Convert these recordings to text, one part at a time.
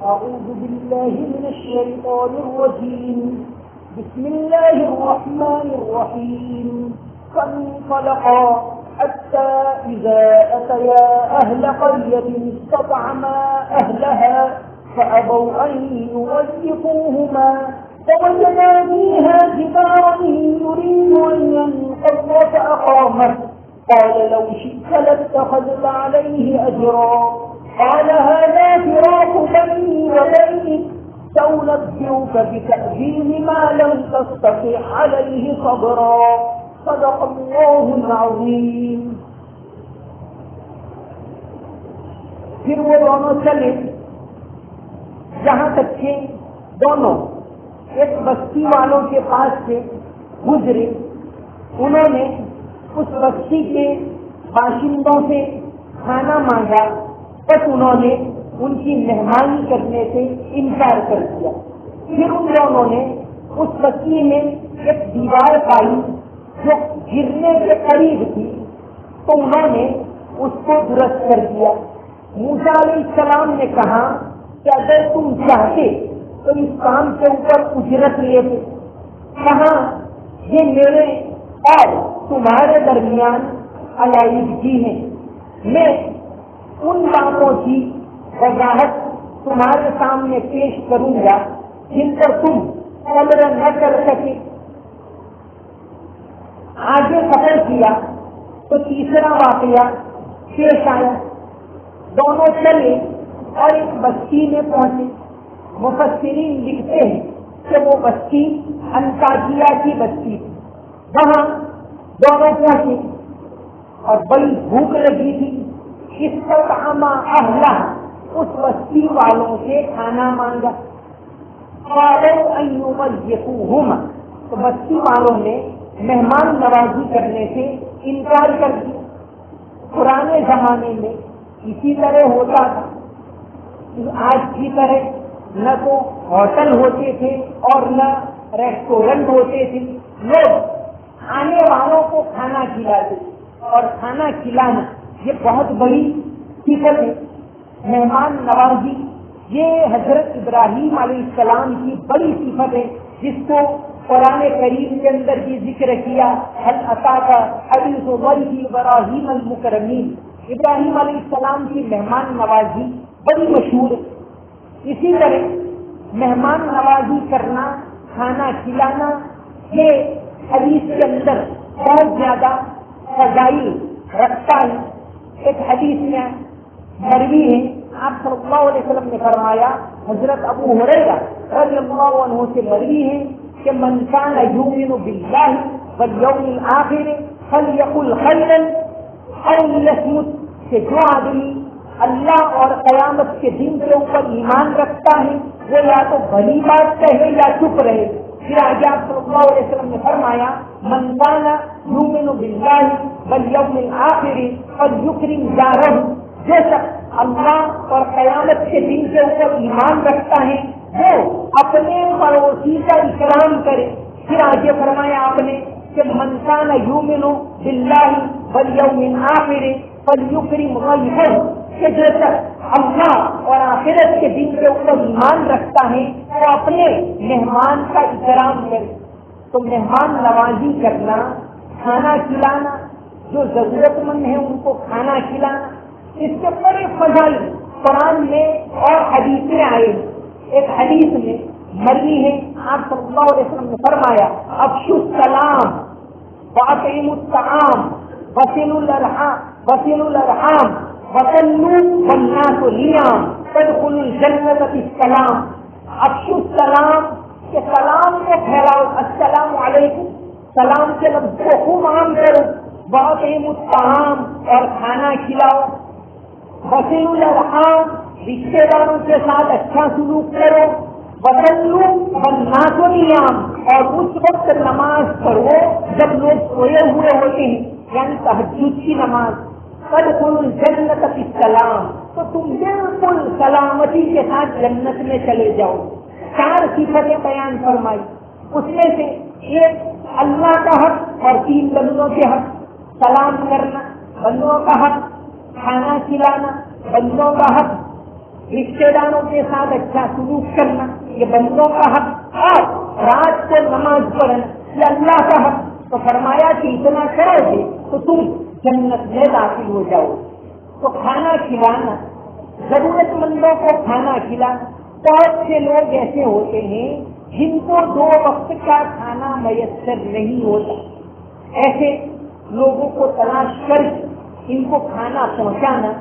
أعوذ بالله من الشيطان الرجيم. بسم الله الرحمن الرحيم. فانطلقا حتى إذا أتيا أهل قرية استطعما أهلها فأبوا أن يضيفوهما فوجدا فيها جدارا يريد أن ينقض فأقامه قال لو شئت لاتخذت عليه أجرا قال هذا فراق بيني وبينك سأنبئك بتأويل ما لم تستطع عليه صبرا. صدق الله العظيم. پھر وہ دونوں چلے جہاں تک کہ دونوں ایک بستی والوں کے پاس سے گزرے. انہوں نے اس بستی کے باشندوں سے کھانا مانگا، بس انہوں نے ان کی مہمانی کرنے سے انکار کر دیا. پھر ان دونوں نے اس بستی میں ایک دیوار پائی جو گرنے کے قریب تھی، تو انہوں نے اس کو درست کر دیا. موسیٰ علیہ السلام نے کہا کہ اگر تم چاہتے تو اس کام کے اوپر اجرت لیتے. کہاں یہ میرے اور تمہارے درمیان علیحدگی ہے. میں ان باتوں کی وضاحت تمہارے سامنے پیش کروں گا جن پر تم صبر نہ کر سکے. آگے سفر کیا تو تیسرا واقعہ پیش آیا. دونوں چلے اور ایک بستی میں پہنچے. مفسرین لکھتے ہیں کہ وہ بستی انطاکیہ کی بستی تھی. وہاں دونوں پہنچے اور بڑی بھوک لگی تھی. استطعما اہلہ اس بستی والوں سے کھانا مانگا. قالوا ان یضیفوہما تو بستی والوں نے مہمان نوازی کرنے سے انکار کر دیا. پرانے زمانے میں اسی طرح ہوتا تھا. آج کی طرح نہ تو ہوٹل ہوتے تھے اور نہ ریسٹورنٹ ہوتے تھے. لوگ آنے والوں کو کھانا کھلاتے اور کھانا کھلانا یہ بہت بڑی صفت ہے. مہمان نوازی یہ حضرت ابراہیم علیہ السلام کی بڑی صفت ہے جس کو قرآن کریم کے اندر بھی ذکر کیا. هل اتاک حدیث ضیف ابراہیم المکرمین. ابراہیم علیہ السلام کی مہمان نوازی بڑی مشہور ہے. اسی طرح مہمان نوازی کرنا، کھانا کھلانا یہ حدیث کے اندر بہت زیادہ فضائل رکھتا ہے. ایک حدیث میں مروی ہے، آپ صلی اللہ علیہ وسلم نے فرمایا، حضرت ابو ہریرہ رضی اللہ عنہ سے مروی ہے کہ من کان یؤمن باللہ والیوم الآخر فلیقل خیرا او لیصمت. کہ جو آدمی اللہ اور قیامت کے دن کے اوپر ایمان رکھتا ہے وہ یا تو بھلی بات کہے یا چپ رہے. پھر آگے آپ صلی اللہ علیہ وسلم نے فرمایا من کان یؤمن باللہ والیوم الآخر فلیکرم جارہ. جو شخص اللہ اور قیامت کے دن کے اوپر ایمان رکھتا ہے وہ اپنے پڑوسی کا اکرام کرے. پھر آگے فرمایا آپ نے کہ من کان یؤمن باللہ والیوم الآخر فلیکرم ضیفہ. کہ جو شخص اللہ اور آخرت کے دن کے اوپر ایمان رکھتا ہے وہ اپنے مہمان کا اکرام کرے. تو مہمان نوازی کرنا، کھانا کھلانا، جو ضرورت مند ہے ان کو کھانا کھلانا، اس کے بڑے فضائل قرآن میں اور حدیث میں آئے. ایک حدیث میں مروی ہے، آپ صلی اللہ علیہ وسلم نے فرمایا افشوا السلام واطعموا الطعام وصلوا الارحام وصلوا والناس نیام تدخلوا الجنة بالسلام. افشوا السلام کہ سلام کو پھیلاؤ. السلام علیکم، سلام کے لفظ کو خوب عام کرو. واطعموا الطعام اور کھانا کھلاؤ. وصلوا الارحام رشتے داروں کے ساتھ اچھا سلوک کرو. وصلوا والناس نیام اور اس وقت نماز پڑھو جب لوگ سوئے ہوئے ہوتے ہیں، یعنی تہجد کی نماز. تدخلوا الجنة بالسلام تو تم بالکل سلامتی کے ساتھ جنت میں چلے جاؤ. 4 صفتیں بیان فرمائی. اس میں سے ایک اللہ کا حق اور 3 بندوں کے حق. سلام کرنا بندوں کا حق، کھانا کھلانا بندوں کا حق. رشتے داروں کے ساتھ اچھا سلوک کرنا یہ بندوں کا حق، اور رات کو نماز پڑھنا یہ اللہ کا حق۔ تو فرمایا کہ اتنا کرو گے تو تم جنت میں داخل ہو جاؤ۔ تو کھانا کھلانا، ضرورت مندوں کو کھانا کھلانا۔ بہت سے لوگ ایسے ہوتے ہیں جن کو 2 وقت کا کھانا میسر نہیں ہوتا، ایسے لوگوں کو تلاش کر ان کو کھانا پہنچانا،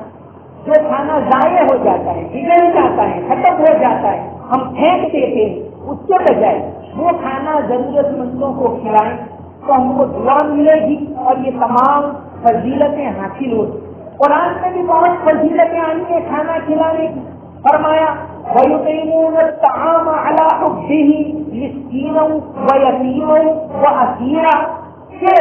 جو کھانا ضائع ہو جاتا ہے، بگڑ جاتا ہے، ختم ہو جاتا ہے، ہم پھینک دیتے ہیں، اس کے بجائے وہ کھانا ضرورت مندوں کو کھلائیں تو ہم کو دعا ملے گی اور یہ تمام فضیلتیں حاصل ہوتی۔ قرآن میں بھی بہت فضیلتیں آئی ہیں کھانا کھلانے کی۔ فرمایا وَيُطْعِمُونَ الطَّعَامَ عَلَىٰ حُبِّهِ مِسْكِينًا وَيَتِيمًا وَأَسِيرًا، کہ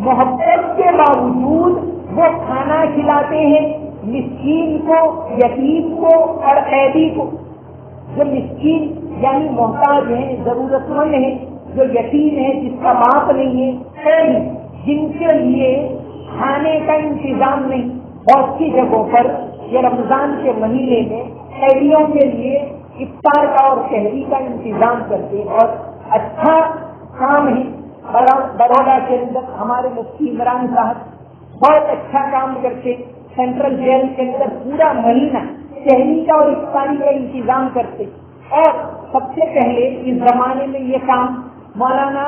محبت کے باوجود وہ کھانا کھلاتے ہیں مسکین کو، یتیم کو اور قیدی کو۔ جو مسکین یعنی محتاج ہیں، ضرورت مند ہیں، جو یتیم ہے جس کا باپ نہیں ہے، قیدی جن کے لیے کھانے کا انتظام نہیں۔ بہت سی جگہوں پر یہ رمضان کے مہینے میں قیدیوں کے لیے افطار کا اور سحری کا انتظام کرتے ہیں، اور اچھا کام ہے۔ بڑودہ کے اندر ہمارے مفتی عمران صاحب بہت اچھا کام کرتے، سینٹرل جیل کے اندر پورا مہینہ سحری کا اور افطاری کا انتظام کرتے۔ اور سب سے پہلے اس زمانے میں یہ کام مولانا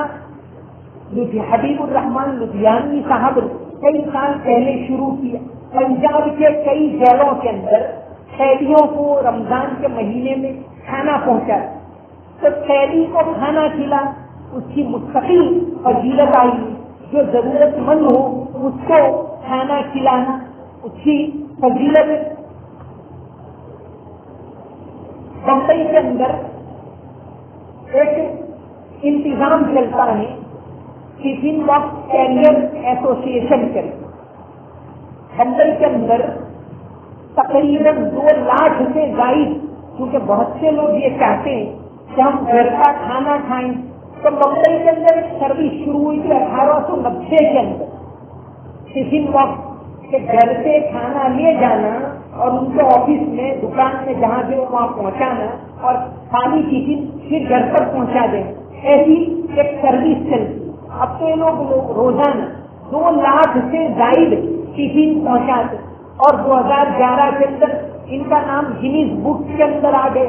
حبیب الرحمان لدھیانوی صاحب نے کئی سال پہلے شروع کیا۔ پنجاب کے کئی جیلوں کے اندر قیدیوں کو رمضان کے مہینے میں کھانا پہنچا، تو قیدی کو کھانا کھلا، اس کی مستقل فضیلت آئی۔ جو ضرورت مند ہو اس کو کھانا کھلانا اس کی فضیلت۔ بمبئی کے اندر ایک انتظام چلتا ہے ٹفن باکس کیریئر ایسوسی ایشن کے، بمبئی کے اندر تقریباً 2 لاکھ سے زائد، کیونکہ بہت سے لوگ یہ چاہتے ہیں کہ ہم گھر کا کھانا کھائیں، تو بمبئی کے اندر ایک سروس شروع ہوئی تھی 1890 کے اندر، ٹفن باکس کے گھر سے کھانا لے جانا اور ان کے آفس میں، دکان میں جہاں بھی وہاں پہنچانا، اور خالی ٹفن پھر گھر پر پہنچا دینا۔ ایسی ایک سروس چلتی۔ اب تو یہ لوگ روزانہ 2 لاکھ سے زائد ٹفن پہنچاتے، اور 2011 کے اندر ان کا نام گینیز بک کے اندر آ گئے۔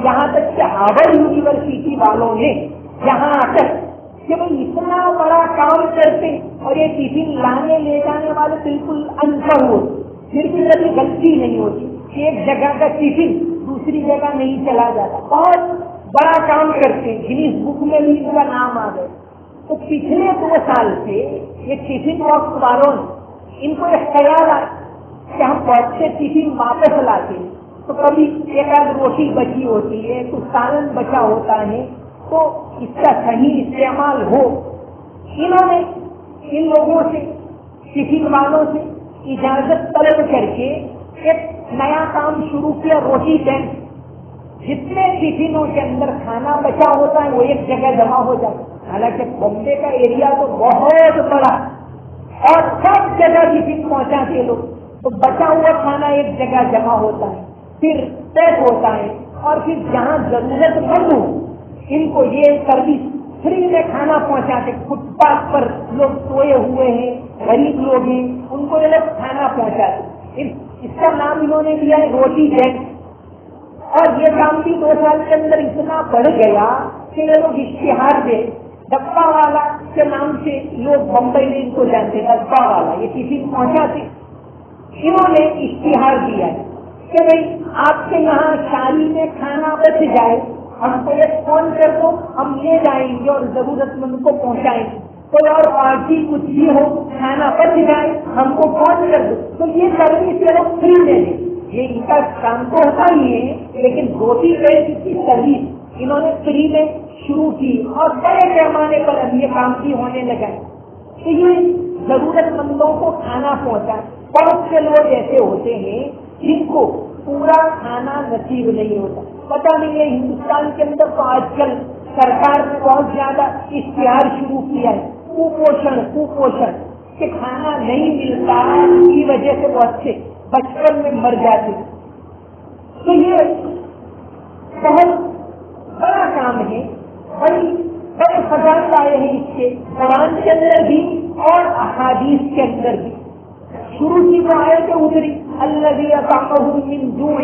یہاں تک کہ ہارورڈ یونیورسٹی والوں نے یہاں آ کر کہ وہ اتنا بڑا کام کرتے اور یہ ٹفن لانے لے جانے والے بالکل انپڑھ ہوتے، پھر بھی کبھی غلطی نہیں ہوتی، ایک جگہ کا ٹفن دوسری جگہ نہیں چلا جاتا، بہت بڑا کام کرتے، گینیز بک میں بھی ان کا نام آ گئے۔ تو پچھلے 2 سال سے یہ ٹفن باکس والوں نے ان کو ایک خیال آیا کہ ہم بہت سے ٹفن واپس لاتے ہیں، تو کبھی ایک آدھ روٹی بچی ہوتی ہے، کچھ سالن بچا ہوتا ہے، تو اس کا صحیح استعمال ہو۔ انہوں نے ان لوگوں سے، ٹفن والوں سے اجازت طلب کر کے ایک نیا کام شروع کیا، روٹی بینک۔ جتنے ٹفنوں کے اندر کھانا بچا ہوتا ہے وہ ایک جگہ جمع ہو جاتا ہے، حالانکہ بمبے کا ایریا تو بہت بڑا اور سب جگہ ٹفن پہنچاتے لوگ، تو بچا ہوا کھانا ایک جگہ جمع ہوتا ہے، پھر پیک ہوتا ہے، اور پھر جہاں ضرورت مند ہو ان کو یہ سروس فری میں کھانا پہنچاتے۔ فٹ پاتھ پر لوگ سوئے ہوئے ہیں، غریب لوگ ہیں، ان کو یہ لوگ کھانا پہنچاتے۔ اس کا نام انہوں نے دیا ہے روٹی بینک۔ اور یہ کام بھی 2 سال کے اندر اتنا بڑھ گیا کہ یہ لوگ اشتہار دے، ڈبہ والا کے نام سے لوگ بمبئی میں ان کو جانتے، ڈبہ والا، یہ ٹفن پہنچاتے۔ انہوں نے اشتہار دیا ہے کہ بھائی آپ کے یہاں شادی میں کھانا بچ جائے، ہم کو ایک فون کر دو، ہم لے جائیں گے اور ضرورت مند کو پہنچائیں گے۔ کوئی اور پارٹی کچھ بھی ہو، کھانا بچ جائے ہم کو فون کر دو، تو یہ سروس یہ لوگ فری دے دیں۔ یہ ان کا کام تو ہوتا ہی ہے، لیکن روٹی بینک کی سروس انہوں نے فری میں شروع کی اور بڑے پیمانے پر اب یہ کام بھی ہونے لگا۔ تو یہ ضرورت مندوں کو کھانا پہنچا۔ بہت سے لوگ ایسے ہوتے ہیں جن کو پورا کھانا نصیب نہیں ہوتا، پتہ نہیں ہے۔ ہندوستان کے اندر تو آج کل سرکار نے بہت زیادہ اشتہار شروع کیا ہے، کپوشن کہ کھانا نہیں ملتا، اس کی وجہ سے بہت سے بچپن میں مر جاتے۔ تو یہ بہت بڑا کام ہے، بڑے فضائل آئے ہیں اس کے قرآن کے اندر بھی اور احادیث کے اندر بھی۔ شروع کی جو آیتیں اتری الذی اطعمهم من جوع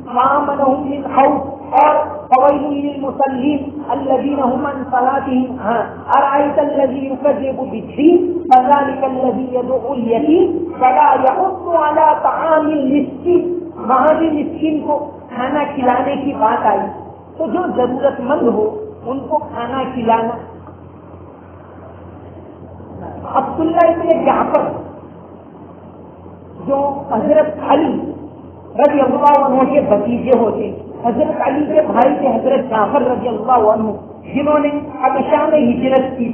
وآمنهم من خوف اور فویل للمصلین الذین هم عن صلاتهم ارأیت الذی یکذب بالدین فذلک الذی یدعو الیتیم ولا یحض علی طعام المسکین۔ وہاں بھی مسکین کو کھانا کھلانے کی بات آئی، تو جو ضرورت مند ہو ان کو کھانا کھلانا۔ عبداللہ ابن جعفر جو حضرت علی رضی اللہ عنہ کے بھتیجے ہوتے، حضرت علی کے بھائی کے حضرت جعفر رضی اللہ عنہ، جنہوں نے حبشہ میں ہجرت کی،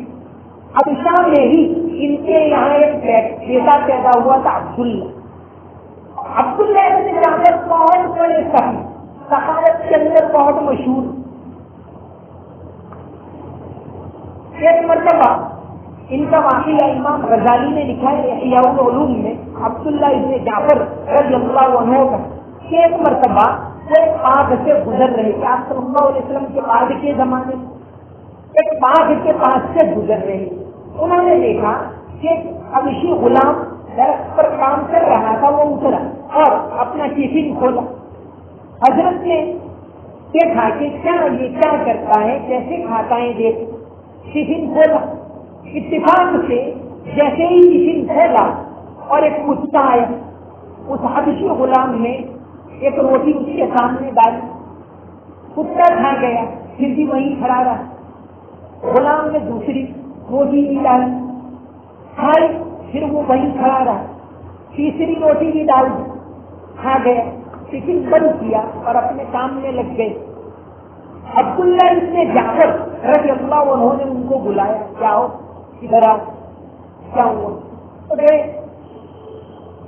حبشہ میں ہی ان کے یہاں ایک بیٹا پیدا ہوا تھا عبداللہ ابن جعفر بہت بڑے صحابی، صحابت کے اندر بہت مشہور۔ ایک مرتبہ ان کا واقعہ امام غزالی نے لکھا ہے احیاء العلوم میں، عبداللہ ابن جعفر رضی اللہ عنہ کا، کہ ایک مرتبہ وہ ایک باغ سے گزر رہے تھے، آپ صلی اللہ علیہ وسلم کے بعد کے زمانے میں ایک باغ کے پاس سے گزر رہے، انہوں نے دیکھا کہ حبشی غلام درخت پر کام کر رہا تھا، وہ اترا اور اپنا ٹفن کھولا۔ حضرت نے دیکھا کہ یہ کیا کرتا ہے، کیسے کھاتا ہے، دیکھ ٹفن کھولا۔ اتفاق سے جیسے ہی ٹفن کھولا اور ایک کتا آیا، اس حبشی غلام نے ایک روٹی اس کے سامنے ڈالی، کتا کھا گیا، پھر بھی وہیں کھڑا رہا۔ غلام نے دوسری روٹی بھی ڈالی، کھائی، پھر وہ وہیں کھڑا رہا، تیسری روٹی بھی ڈال دی، کھا گیا، ٹفن بند کیا اور اپنے کام میں لگ گئے۔ عبداللہ ابن جعفر رضی اللہ عنہ نے ان کو بلایا، کیا ہو ادھر آؤ، کیا ہوا؟ تو گئے،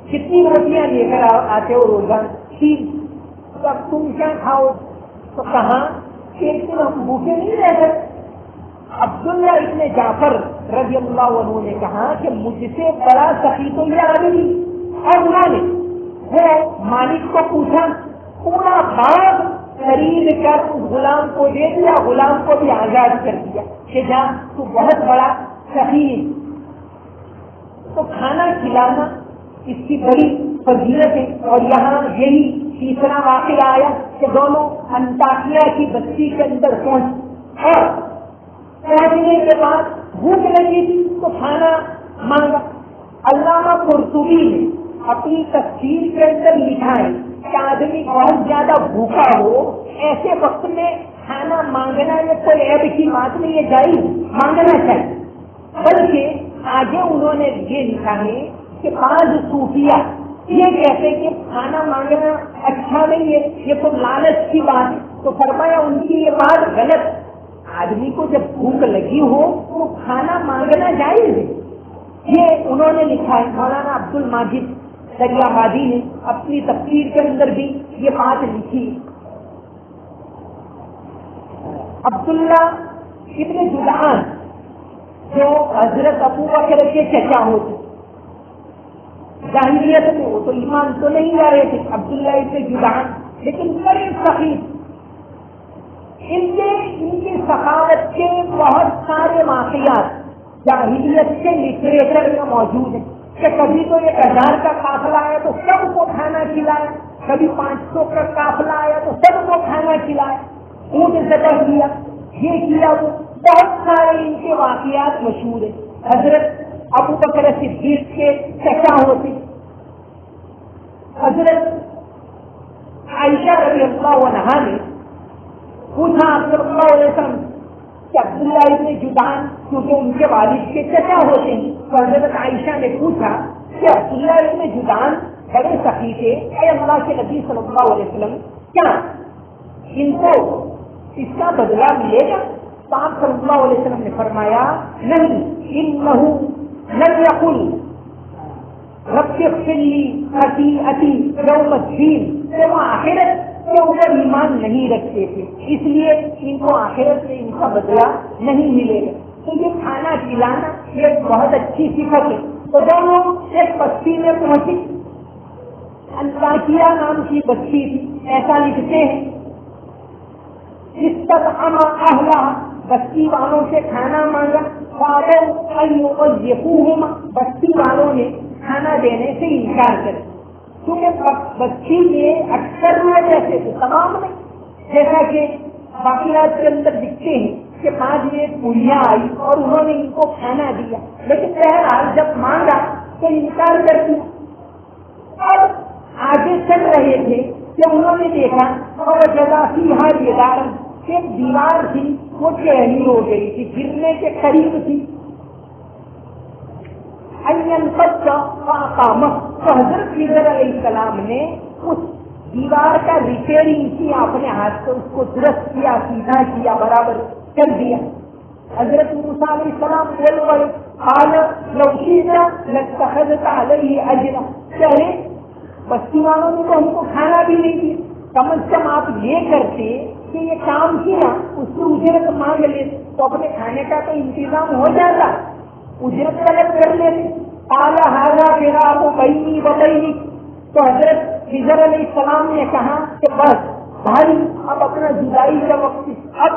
کتنی روٹیاں لے کر آتے ہو روزانہ؟ 3۔ تو اب تم کیا کھاؤ؟ تو کہاں کہ ایک دن ہم بھوکے نہیں رہ سکتے۔ عبداللہ ابن جعفر رضی اللہ عنہ نے کہا کہ مجھ سے بڑا سخی تو یہ آدمی، اور انہوں نے وہ مالک کو پوچھا، پورا باغ خرید کر اس غلام کو دے دیا، غلام کو بھی آزاد کر دیا کہ جا تو بہت بڑا سخی ہے۔ تو کھانا کھلانا اس کی بڑی فضیلت ہے، اور یہاں یہی تیسرا واقعہ آیا کہ دونوں انطاکیہ کی بستی کے اندر پہنچ، اور پہنچنے کے بعد بھوک لگی تھی تو کھانا مانگا۔ علامہ قرطبی نے اپنی تفسیر کے اندر لکھا ہے کہ آدمی بہت زیادہ بھوکا ہو، ایسے وقت میں کھانا مانگنا یہ کوئی عیب کی بات نہیں ہے، جائز مانگنا چاہیے۔ بلکہ آگے انہوں نے یہ لکھا ہے کہ بعض صوفیہ یہ کہتے کہ کھانا مانگنا اچھا نہیں ہے، یہ تو لالچ کی بات ہے، تو فرمایا ان کی یہ بات غلط۔ آدمی کو جب بھوک لگی ہو تو کھانا مانگنا جائز ہے، یہ انہوں نے لکھا ہے۔ مولانا عبد الماجد دریا آبادی نے اپنی تفسیر کے اندر بھی یہ بات لکھی۔ عبداللہ ابن جدعان جو حضرت ابو بکر کے چچا ہوتے، جاہلیت میں وہ تو ایمان تو نہیں لا رہے تھے، عبداللہ ابن جدعان، لیکن بڑے سخی، ان کی سخاوت کے بہت سارے واقعات جاہلیت کے لٹریچر میں موجود ہیں کہ کبھی تو 1000 کا قافلہ آیا تو سب کو کھانا کھلایا، کبھی 500 کا قافلہ آیا تو سب کو کھانا کھلایا، اونٹ ذبح کیا، یہ کیا، وہ بہت سارے ان کے واقعات مشہور ہیں۔ حضرت ابو بکر صدیق کے چچا ہوتے، حضرت عائشہ رضی اللہ عنہا نے پوچھا آپ صلی اللہ علیہ وسلم کہ عبداللہ ابن جدعان کیونکہ ان کے والد کے چچا ہوتے ہیں، تو حضرت عائشہ نے پوچھا کہ عبداللہ ابن جدعان بڑے سخی تھے، اے اللہ کے نبی صلی اللہ علیہ وسلم کیا ان کو اس کا بدلہ ملے گا؟ تو آپ صلی اللہ علیہ وسلم نے فرمایا نہیں، انہو لم یقل رب اغفر لی خطیئتی یوم الدین، کہ وہ آخرت کے اوپر ایمان نہیں رکھتے تھے، اس لیے ان کو آخرت میں ان کا بدلہ نہیں ملے گا۔ تو یہ کھانا کھلانا یہ بہت اچھی صفت ہے۔ تو دونوں ایک بستی میں پہنچے، انطاکیہ نام کی بستی تھی، ایسا لکھتے ہیں. استطعم اہلہ، بستی والوں سے کھانا مانگا. فابوا ان یضیفوہم، بستی والوں نے کھانا دینے سے انکار کر. کیونکہ بستی کے اکثر لوگ ایسے تھے، تمام نہیں. جیسا کہ واقعات کے اندر دکھتے ہیں کہ 5 پوریاں آئی اور انہوں نے ان کو کھانا دیا، لیکن بہرحال جب مانگا تو انکار کر دیا. اور آگے چل رہے تھے کہ انہوں نے دیکھا اور جگہ فیہا جدار، ایک دیوار تھی وہ ٹیڑھی ہو گئی تھی، گرنے کے قریب تھی. تو حضرت خضر علیہ السلام نے اس دیوار کا ریپیئرنگ کیا، اپنے ہاتھ سے اس کو درست کیا، سیدھا کیا، برابر کر دیا. حضرت موسیٰ علیہ السلام بول پڑے قال لو شئت لاتخذت علیہ اجرا، چاہے بستی والوں نے تو ہم کو کھانا بھی نہیں دیا، کم از کم آپ یہ کرتے کہ یہ کام کیا اس سے اجرت مانگ لیتے تو اپنے کھانے کا تو انتظام ہو جاتا، اجرت طلب کر لیتے. قال ھذا فراق بینی و بینک، تو حضرت خضر علیہ السلام نے کہا کہ بس بھائی اب اپنا جدائی کا وقت، اب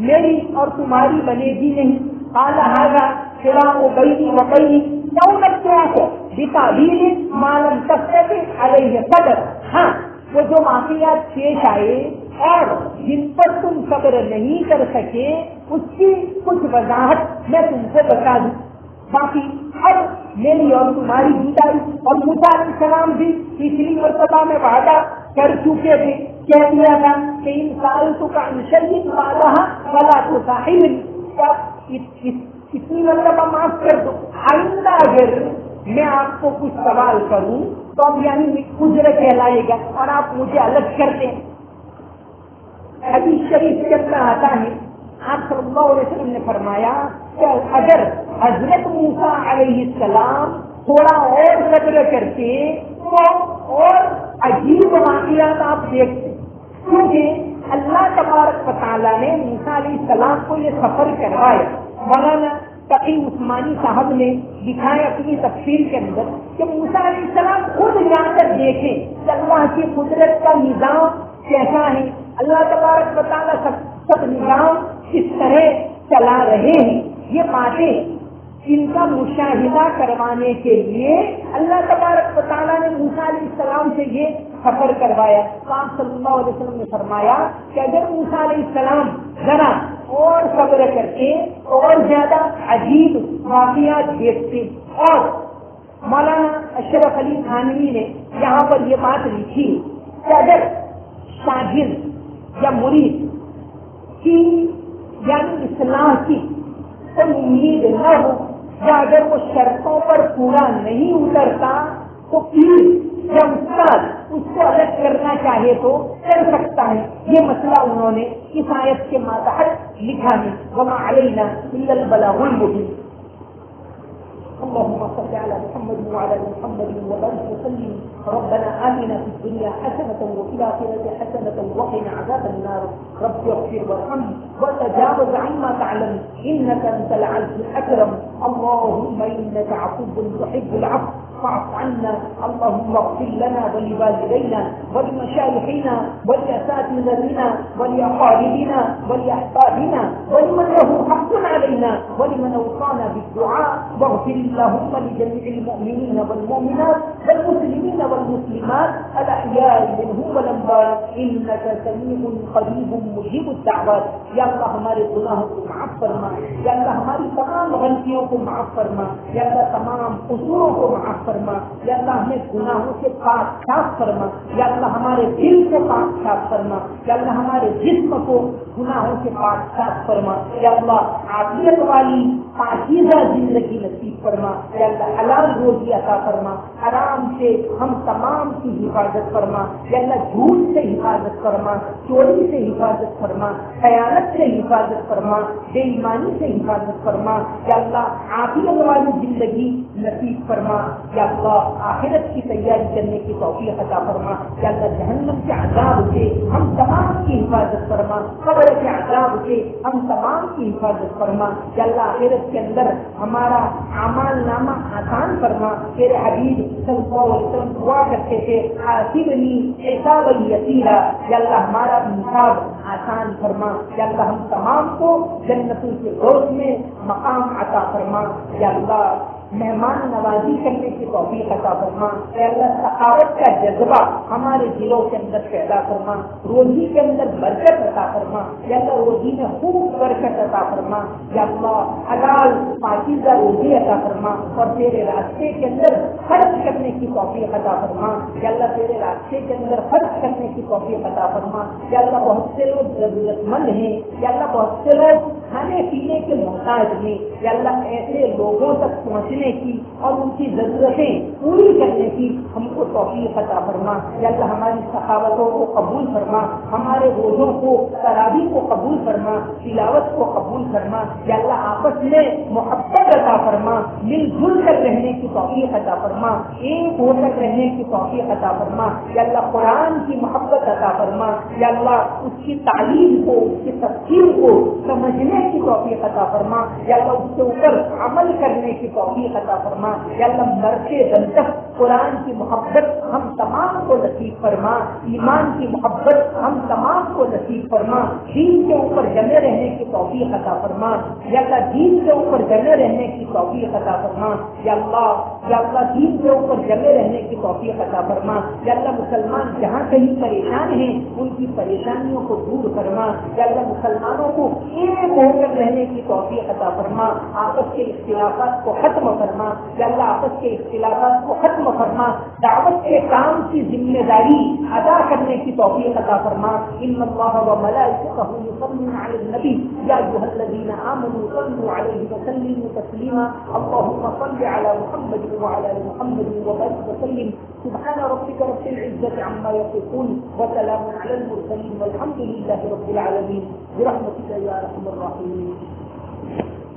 میری اور تمہاری بنے گی نہیں. قال ھذا فراق بینی و بینک کیوں لگتا ہے بتعبیر ما لم تستطع علیہ صبر. ہاں وہ جو واقعات پیش آئے اور جن پر تم صبر نہیں کر سکے اس کی کچھ وضاحت میں تم کو بتا دوں. باقی اب میری اور تمہاری جدائی، اور موسیٰ علیہ السلام بھی پچھلی مرتبہ میں وعدہ کر چکے تھے، کہہ دیا تھا کہ ان سألتک عن شیء بعدها فلا تصاحبنی، اتنی مرتبہ معاف کر دو، آئندہ اگر میں آپ کو کچھ سوال کروں تو اب یعنی اجرت کہلائے گا اور آپ مجھے الگ کر دیں. حدیث شریف کے اندر آتا ہے آپ صلی اللہ علیہ وسلم نے فرمایا کہ اگر حضرت موسیٰ علیہ السلام تھوڑا اور صبر کرتے تو اور عجیب واقعات آپ دیکھتے، کیونکہ اللہ تبارک و تعالیٰ نے موسیٰ علیہ السلام کو یہ سفر کروایا. مولانا تقی عثمانی صاحب نے دکھائے اپنی تفسیر کے اندر کہ موسیٰ علیہ السلام خود جا کر دیکھیں کہ اللہ کی قدرت کا نظام کیسا ہے، اللہ تبارک و تعالیٰ سب نظام کس طرح چلا رہے ہیں. یہ باتیں ان کا مشاہدہ کروانے کے لیے اللہ تبارک و تعالیٰ نے موسیٰ علیہ السلام سے یہ سفر کروایا. آپ صلی اللہ علیہ وسلم نے فرمایا کہ اگر موسیٰ علیہ السلام ذرا اور صبر کرتے اور زیادہ عجیب واقعات دیکھتے. اور مولانا اشرف علی تھانوی نے یہاں پر یہ بات لکھی کہ اگر شاگرد یا مرید کی یعنی اصلاح کی کوئی امید نہ ہو یا اگر وہ شرطوں پر پورا نہیں اترتا تو پیر یا استاد اس کو الگ کرنا چاہے تو کر سکتا ہے. یہ مسئلہ انہوں نے اس آیت کے ماتحت لکھا ہے. وما علینا الا البلاغ المبین. اللهم صل على محمد وعلى محمد وبارك وسلم. ربنا آتنا في الدنيا حسنة وفي الآخرة حسنة وقنا عذاب النار. رب اغفر وارحم وتجاوز عما تعلم إنك أنت العزيز الأكرم. اللهم إنك عفو تحب العفو فاعف عنا. اللهم اغفر لنا ولوالدينا ولمشايخنا ولأساتذتنا ولأقاربنا ولأحبابنا ولمن له حق علينا ولمن أوصانا بالدعاء. واغفر اللهم لجميع المؤمنين والمؤمنات والمسلمين والمسلمات الأحياء منهم والأموات إنك سميع قريب مجيب الدعوات. یا اللہ ہمارے گناہوں کو معاف فرما، یا اللہ ہماری تمام غلطیوں کو معاف فرما، یا اللہ تمام قصوروں کو معاف فرما، یا اللہ ہمیں گناہوں سے پاک صاف فرما، یا اللہ ہمارے دل کو پاک صاف فرما، یا اللہ ہمارے جسم کو گناہوں سے پاک صاف فرما، یا اللہ عافیت والی پاکیزہ زندگی نصیب فرما، یا اللہ حلال روزی عطا فرما، حرام سے ہم تمام کی حفاظت فرما، یا اللہ جھوٹ سے حفاظت فرما، چوری سے حفاظت فرما، خیانت سے حفاظت فرما، بے ایمانی سے حفاظت فرما، یا اللہ عافیت والی زندگی نصیب فرما، یا اللہ آخرت کی تیاری کرنے کی توفیق عطا فرما، یا اللہ جہنم کے عذاب سے ہم تمام کی حفاظت فرما، قبر کے عذاب سے ہم تمام کی حفاظت فرما، یا اللہ آخرت کے اندر ہمارا اعمال نامہ آسان فرما. تیرے حبیب صلی اللہ علیہ وسلم دعا کرتے تھے حاسبنی حسابا یسیرا، یا اللہ ہمارا حساب آسان فرما. یا اللہ ہم تمام کو جنت الفردوس میں مقام عطا فرما. یا اللہ مہمان نوازی کرنے کی توفیق عطا فرما. اے اللہ سخاوت کا جذبہ ہمارے دلوں کے اندر پیدا فرما. روزی کے اندر برکت عطا فرما. یا اللہ روزی میں خوب برکت عطا فرما. یا اللہ حلال پاکیزہ روزی عطا فرما اور تیرے راستے کے اندر خرچ کرنے کی توفیق عطا فرما. یا اللہ تیرے راستے کے اندر خرچ کرنے کی توفیق عطا فرما. یا اللہ بہت سے لوگ ضرورت مند ہیں. یا اللہ بہت سے لوگ کھانے پینے کے محتاج ہیں. یا اللہ ایسے لوگوں تک پہنچنے کی اور ان کی ضرورتیں پوری کرنے کی ہم کو توفیق عطا فرما. یا اللہ ہماری سخاوتوں کو قبول فرما، ہمارے روزوں کو تراویح کو قبول فرما، تلاوت کو قبول فرما. یا اللہ آپس میں محبت عطا فرما، مل جل کر رہنے کی توفیق عطا فرما، ایک ہو کر رہنے کی توفیق عطا فرما. یا اللہ قرآن کی محبت عطا فرما. یا اللہ اس کی تعلیم کو، اس کی تفسیر کو سمجھنے کی توفیق عطا فرما. یا اللہ اس کے اوپر عمل کرنے کی توفیق عطا فرما. یا اللہ مرتے دم تک قرآن کی محبت ہم تمام کو نصیب فرما، ایمان کی محبت ہم تمام کو نصیب فرما. دین کے اوپر جمے رہنے کی توفیق عطا فرما. یا اللہ دین کے اوپر جمے رہنے کی توفیق عطا فرما. یا اللہ دین کے اوپر جمے رہنے کی توفیق عطا فرما. یا اللہ مسلمان جہاں کہیں پریشان ہیں ان کی پریشانیوں کو دور فرما. یا اللہ مسلمانوں کو ایک ہو کر رہنے کی توفیق عطا فرما. آپس کے اختلافات کو ختم فرما. یا اللہ آپس کے اختلافات کو ختم فرما. دعوت کے کام کی ذمہ داری ادا کرنے کی توفیق عطا فرما. ان اللہ وملائکتہ یصلون علی النبی یا ایھا الذین آمنوا صلوا علیہ وسلموا تسلیما. اللهم صل علی محمد وعلى ال محمد وبارك وسلم. سبحان ربك رب العزة عما يصفون وسلام على المرسلين والحمد لله رب العالمين برحمتك يا ارحم الراحمين.